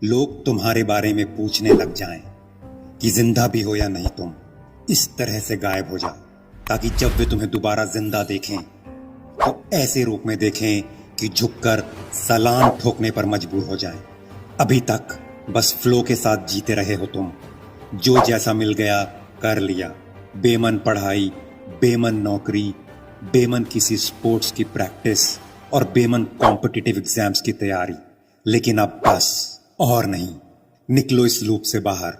लोग तुम्हारे बारे में पूछने लग जाएं कि जिंदा भी हो या नहीं, तुम इस तरह से गायब हो जाओ ताकि जब वे तुम्हें दोबारा जिंदा देखें तो ऐसे रूप में देखें कि झुककर सलाम ठोकने पर मजबूर हो जाएं। अभी तक बस फ्लो के साथ जीते रहे हो तुम, जो जैसा मिल गया कर लिया। बेमन पढ़ाई, बेमन नौकरी, बेमन किसी स्पोर्ट्स की प्रैक्टिस और बेमन कॉम्पिटिटिव एग्जाम्स की तैयारी। लेकिन अब बस और नहीं, निकलो इस लूप से बाहर।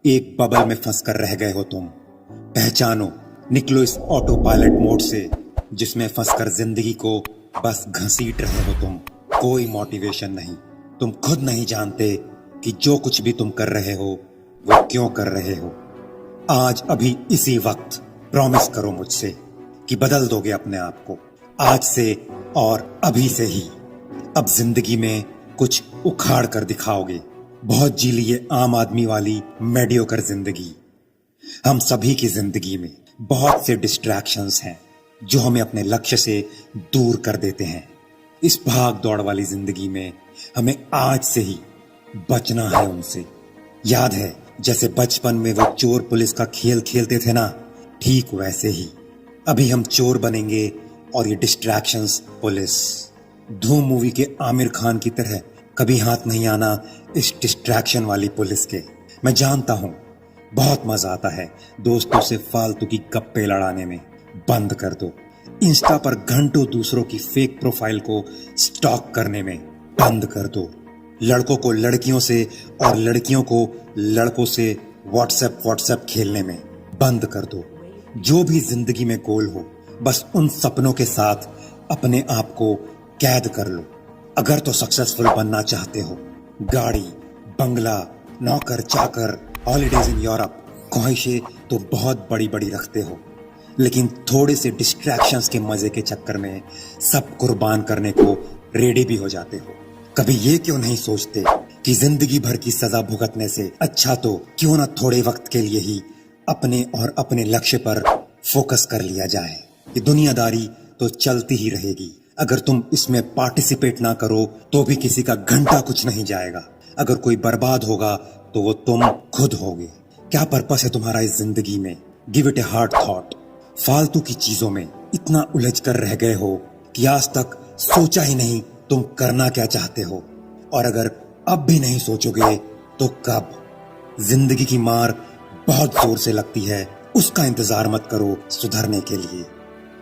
एक बबल में फंस कर रह गए हो तुम। पहचानो, निकलो इस ऑटो पायलट मोड से जिसमें फंसकर जिंदगी को बस घसीट रहे हो तुम। कोई मोटिवेशन नहीं, तुम खुद नहीं जानते कि जो कुछ भी तुम कर रहे हो वो क्यों कर रहे हो। आज अभी इसी वक्त प्रॉमिस करो मुझसे कि बदल दोगे अपने आप को, आज से और अभी से ही। अब जिंदगी में कुछ उखाड़ कर दिखाओगे। बहुत जी लिए आम आदमी वाली मेडियोकर जिंदगी। हम सभी की जिंदगी में बहुत से डिस्ट्रैक्शंस हैं जो हमें अपने लक्ष्य से दूर कर देते हैं। इस भाग दौड़ वाली जिंदगी में हमें आज से ही बचना है उनसे। याद है जैसे बचपन में वो चोर पुलिस का खेल खेलते थे ना, ठीक वैसे ही अभी हम चोर बनेंगे और ये डिस्ट्रैक्शंस पुलिस। धूम मूवी के आमिर खान की तरह कभी हाथ नहीं आना इस डिस्ट्रैक्शन वाली पुलिस के। मैं जानता हूं बहुत मजा आता है दोस्तों से फालतू की गप्पे लड़ाने में। बंद कर दो। इंस्टा पर घंटों दूसरों की फेक प्रोफाइल को स्टॉक करने में बंद कर दो। लड़कों को लड़कियों से और लड़कियों को लड़कों से व्हाट्सएप खेलने में बंद कर दो। जो भी जिंदगी में गोल हो बस उन सपनों के साथ अपने आप को कैद कर लो। अगर तो सक्सेसफुल बनना चाहते हो, गाड़ी, बंगला, नौकर चाकर, हॉलीडेज इन यूरोप, ख्वाहिशें तो बहुत बड़ी बड़ी रखते हो, लेकिन थोड़े से डिस्ट्रैक्शंस के मजे के चक्कर में सब कुर्बान करने को रेडी भी हो जाते हो। कभी ये क्यों नहीं सोचते कि जिंदगी भर की सजा भुगतने से अच्छा तो क्यों ना थोड़े वक्त के लिए ही अपने और अपने लक्ष्य पर फोकस कर लिया जाए। ये दुनियादारी तो चलती ही रहेगी। अगर तुम इसमें पार्टिसिपेट ना करो तो भी किसी का घंटा कुछ नहीं जाएगा। अगर कोई बर्बाद होगा तो वो तुम खुद होगे। क्या पर्पस है तुम्हारा इस जिंदगी में? Give it a hard thought. फालतू की चीजों में इतना उलझ कर रह गए हो कि आज तक सोचा ही नहीं तुम करना क्या चाहते हो। और अगर अब भी नहीं सोचोगे तो कब? जिंदगी की मार बहुत जोर से लगती है, उसका इंतजार मत करो सुधरने के लिए।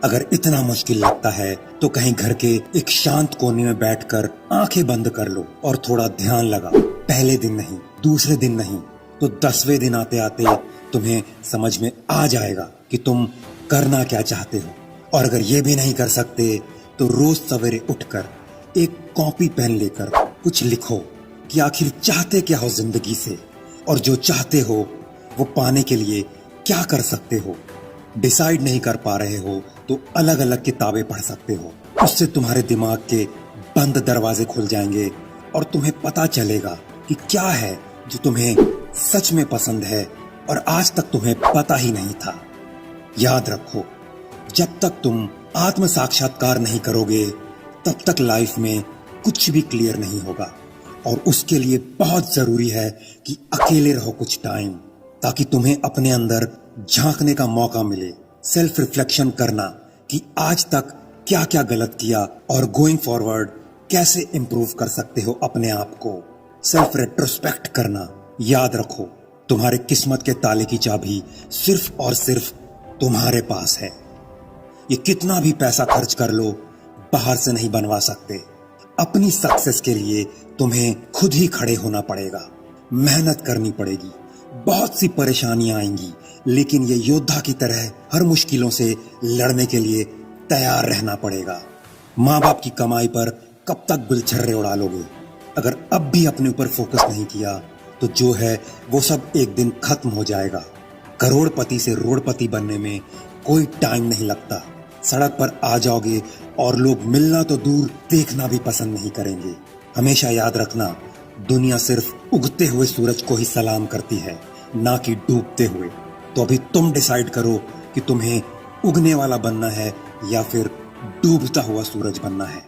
अगर इतना मुश्किल लगता है तो कहीं घर के एक शांत कोने में बैठकर आंखें बंद कर लो और थोड़ा ध्यान लगाओ। पहले दिन नहीं, दूसरे दिन नहीं तो 10वें दिन आते आते तुम्हें समझ में आ जाएगा कि तुम करना क्या चाहते हो। और अगर ये भी नहीं कर सकते तो रोज सवेरे उठकर एक कॉपी पेन लेकर कुछ लिखो कि आखिर चाहते क्या हो जिंदगी से, और जो चाहते हो वो पाने के लिए क्या कर सकते हो। डिसाइड नहीं कर पा रहे हो तो अलग अलग किताबें पढ़ सकते हो। उससे तुम्हारे दिमाग के बंद दरवाजे खुल जाएंगे और तुम्हें पता चलेगा कि क्या है जो तुम्हें सच में पसंद है और आज तक तुम्हें पता ही नहीं था। याद रखो, जब तक तुम आत्म साक्षात्कार नहीं करोगे तब तक लाइफ में कुछ भी क्लियर नहीं होगा। और उसके लिए बहुत जरूरी है कि अकेले रहो कुछ टाइम, ताकि तुम्हें अपने अंदर झांकने का मौका मिले। सेल्फ रिफ्लेक्शन करना कि आज तक क्या क्या गलत किया और गोइंग फॉरवर्ड कैसे इंप्रूव कर सकते हो अपने आप को। सेल्फ रेट्रोस्पेक्ट करना। याद रखो, तुम्हारे किस्मत के ताले की चाबी सिर्फ और सिर्फ तुम्हारे पास है। ये कितना भी पैसा खर्च कर लो, बाहर से नहीं बनवा सकते। अपनी सक्सेस के लिए तुम्हें खुद ही खड़े होना पड़ेगा, मेहनत करनी पड़ेगी। बहुत सी परेशानियां आएंगी, लेकिन ये योद्धा की तरह हर मुश्किलों से लड़ने के लिए तैयार रहना पड़ेगा। माँ बाप की कमाई पर कब तक गुलछर्रे उड़ा लोगे? अगर अब भी अपने ऊपर फोकस नहीं किया तो जो है वो सब एक दिन खत्म हो जाएगा। करोड़पति से रोड़पति बनने में कोई टाइम नहीं लगता। सड़क पर आ जाओगे और लोग मिलना तो दूर देखना भी पसंद नहीं करेंगे। हमेशा याद रखना, दुनिया सिर्फ उगते हुए सूरज को ही सलाम करती है, ना कि डूबते हुए। तो अभी तुम डिसाइड करो कि तुम्हें उगने वाला बनना है या फिर डूबता हुआ सूरज बनना है।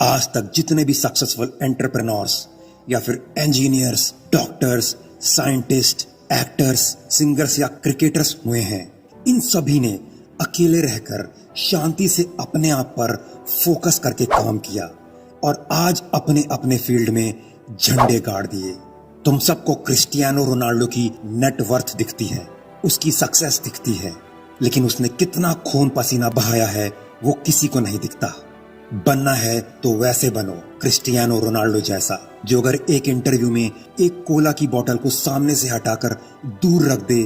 आज तक जितने भी सक्सेसफुल एंटरप्रेन्योर्स या फिर engineers, doctors, scientist, actors, singers या क्रिकेटर्स हुए हैं, इन सभी ने अकेले रहकर शांति से अपने आप पर फोकस करके काम किया और आज अपने अपने फील्ड में झंडे गाड़ दिए। तुम सबको क्रिस्टियानो रोनाल्डो की नेटवर्थ दिखती है, उसकी सक्सेस दिखती है, लेकिन उसने कितना खून पसीना बहाया है वो किसी को नहीं दिखता। बनना है तो वैसे बनो, क्रिस्टियानो रोनाल्डो जैसा, जो अगर एक इंटरव्यू में एक कोला की बोतल को सामने से हटाकर दूर रख दे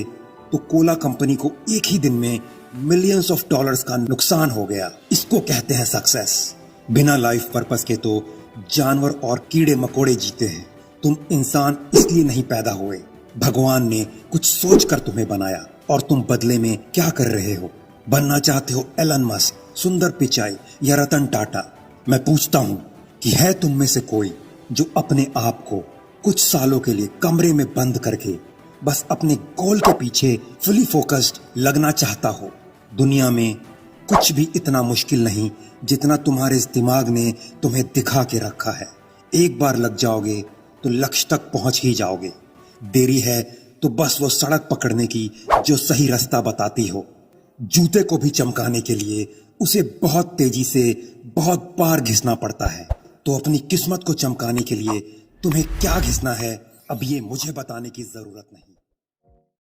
तो कोला कंपनी को एक ही दिन में मिलियंस ऑफ डॉलर्स का नुकसान हो गया। इसको कहते हैं सक्सेस। बिना लाइफ पर्पस के तो जानवर और कीड़े मकोड़े जीते हैं। तुम इंसान इसलिए नहीं पैदा हुए, भगवान ने कुछ सोच कर तुम्हें बनाया और तुम बदले में क्या कर रहे हो? बनना चाहते हो एलन मस्क, सुंदर पिचाई या रतन टाटा? मैं पूछता हूं कि है तुम में से कोई जो अपने आप को कुछ सालों के लिए कमरे में बंद करके बस अपने गोल के पीछे फुली फोकस्ड लगना चाहता हो? दुनिया में कुछ भी इतना मुश्किल नहीं जितना तुम्हारे इस दिमाग ने तुम्हें दिखा के रखा है। एक बार लग जाओगे तो लक्ष्य तक पहुंच ही जाओगे। देरी है तो बस वो सड़क पकड़ने की जो सही रास्ता बताती हो। जूते को भी चमकाने के लिए उसे बहुत तेजी से बहुत बार घिसना पड़ता है। तो अपनी किस्मत को चमकाने के लिए तुम्हें क्या घिसना है, अब ये मुझे बताने की जरूरत नहीं।